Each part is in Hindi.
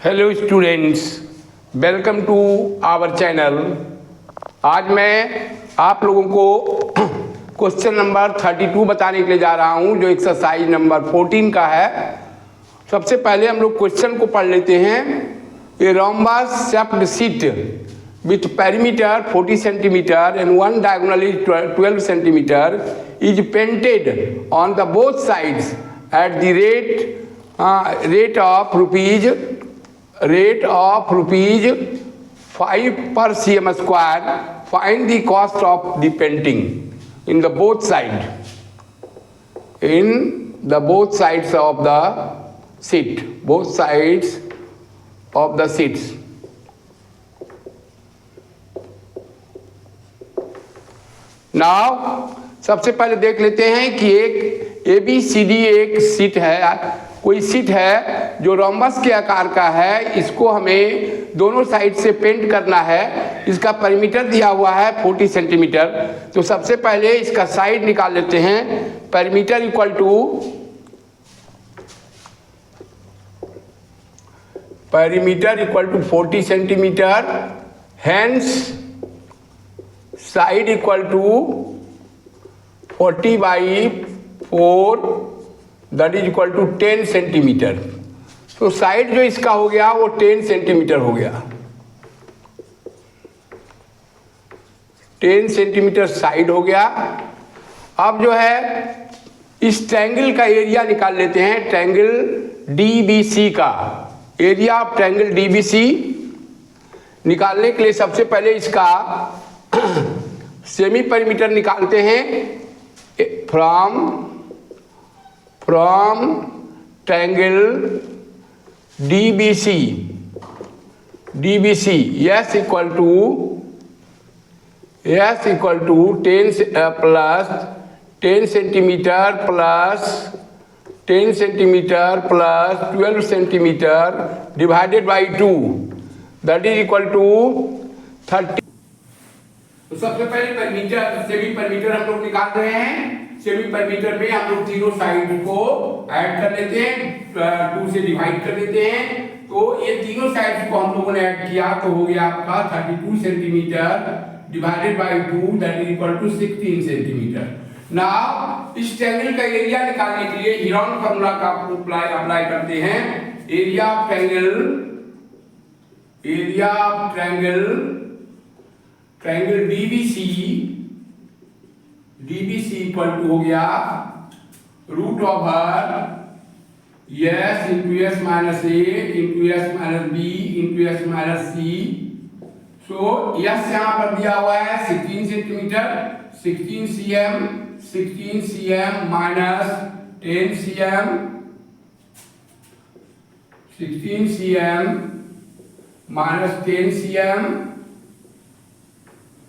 Hello students, welcome to our channel. आज मैं आप लोगों को क्वेश्चन नंबर 32 बताने के लिए जा रहा हूं, जो एक्सरसाइज नंबर 14 का है। सबसे पहले हम लोग क्वेश्चन को पढ़ लेते हैं। A rhombus shaped sheet with perimeter 40 centimetre and one diagonal is 12 centimetre is painted on the both sides at the rate of rupees 5 per cm square. Find the cost of the painting in the both sides of the sheet, both sides of the sheets. Now सबसे पहले देख लेते हैं कि एक ABCD एक शीट है, कोई शीट है जो रोम्बस के आकार का है। इसको हमें दोनों साइड से पेंट करना है। इसका पेरीमीटर दिया हुआ है 40 सेंटीमीटर। तो सबसे पहले इसका साइड निकाल लेते हैं। Perimeter equal to 40 centimetre, hence side equal to 40/4, that is equal to 10 centimetre. तो साइड जो इसका हो गया वो 10 सेंटीमीटर हो गया। 10 सेंटीमीटर साइड हो गया। अब जो है इस ट्रायंगल का एरिया निकाल लेते हैं। ट्रायंगल DBC का एरिया ऑफ ट्रायंगल DBC निकालने के लिए सबसे पहले इसका सेमी पेरीमीटर निकालते हैं। From triangle DBC S equal to 10 centimetre plus 12 centimetre divided by 2, that is equal to 30। तो सबसे पहले पेरीमीटर, सेमी पेरीमीटर हम लोग निकाल रहे हैं। सेमी पेरीमीटर में हम लोग तीनों साइड को ऐड कर लेते हैं, 2 से डिवाइड कर देते हैं। तो ये तीनों साइड को हम लोगों ने ऐड किया तो हो गया आपका 32 centimetre divided by 2, that is equal to 16 centimetre. Now इस ट्रायंगल का एरिया निकालने के लिए हेरोन फार्मूला का अप्लाई करते हैं। Area of triangle DBC equal to हो गया root over S into S minus A into S minus B into S minus C। So S यहाँ पर दिया हुआ है 16 सेंटीमीटर, 16 cm minus 10 cm, 16 cm minus 10 cm,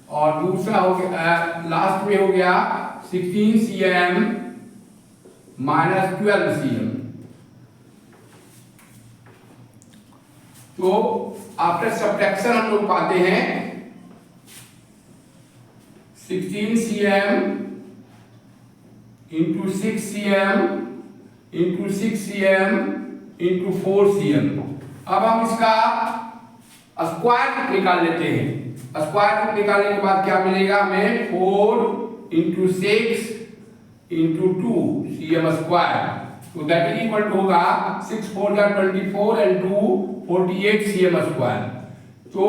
और दूसरा हो गया लास्ट में हो गया 16 cm माइनस 12 cm। तो आफ्टर सब्ट्रैक्शन हम लोग पाते हैं 16 cm into 6 cm into 6 cm into 4 cm। अब हम इसका स्क्वायर रूट निकाल लेते हैं। स्क्वायर रूट निकालने के बाद क्या मिलेगा हमें? 4 इंटू 6 इंटू 2 cm स्क्वायर। तो दैट इज इक्वल टू होगा 6 4 जा 24 एंड 2 48 cm स्क्वायर। तो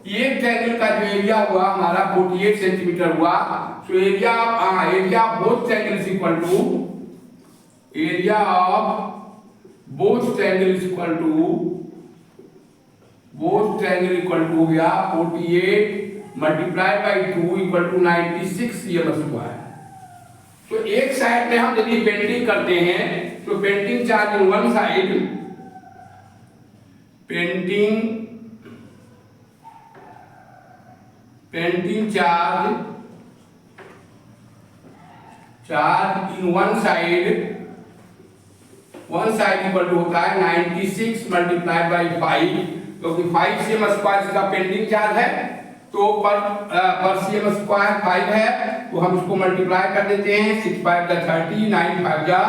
ये ट्रायंगल का जो एरिया हुआ हमारा 48 सेंटीमीटर हुआ। तो area of both triangles equal to हो गया 48 multiply by 2 equal to 96 cm square. तो एक साइड में हम यदि पेंटिंग करते हैं तो painting charge in one side, painting charge in one side equal to होता है 96 मल्टीप्लाई बाई 5, क्योंकि 5 cm स्क्वायर इसका पेंटिंग चार्ज है। तो पर cm स्क्वायर 5 है, तो हम इसको मल्टीप्लाई कर देते हैं। 6 5 जा 30, 9 5 जा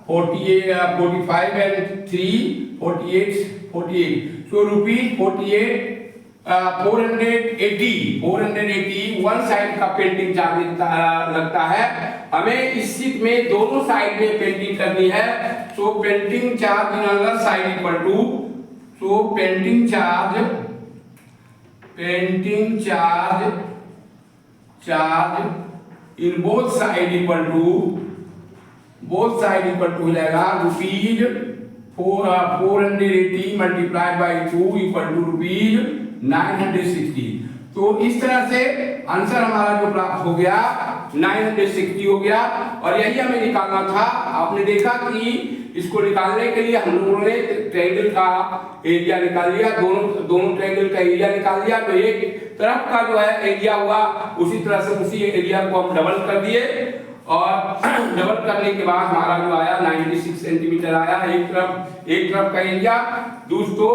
45 and 3 48 so rupees 48 480 one side का पेंटिंग चार्ज लगता है। हमें इस शीट में दोनों साइड में पेंटिंग करनी है। So painting charge in other side equal to so painting charge in both side equal to मिलेगा rupees 480 multiplied by 2 equal to rupees 960। तो इस तरह से आंसर हमारा जो प्राप्त हो गया 960 हो गया और यही हमें निकालना था। आपने देखा कि इसको निकालने के लिए हम लोगों ने ट्रायंगल का एरिया निकाल लिया, दोनों ट्रायंगल का एरिया निकाल लिया। तो एक तरफ का जो है एरिया हुआ उसी तरह से उसी एरिया को हम डबल कर दिए और डबल करने के बाद हमारा जो आया 96 सेंटीमीटर आया एक तरफ का एरिया। दोस्तों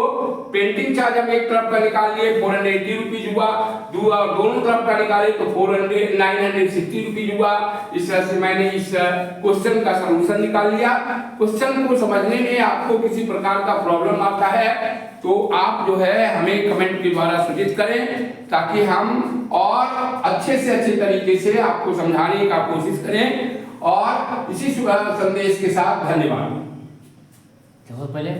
पेंटिंग चार्ज हम एक तरफ का निकाल लिए 480 रुपीज हुआ, दोनों तरफ का निकाले तो 960 रुपीज हुआ। इस तरह से मैंने इस क्वेश्चन का सलूशन निकाल लिया। क्वेश्चन को समझने में आपको किसी प्रकार का प्रॉब्लम आता है तो आप जो है हमें कमेंट के द्वारा सूचित करें ताकि हम और अच्छे से अच्छे तरीके से आपको समझाने का कोशिश करें। और इसी संदेश के साथ धन्यवाद। पहले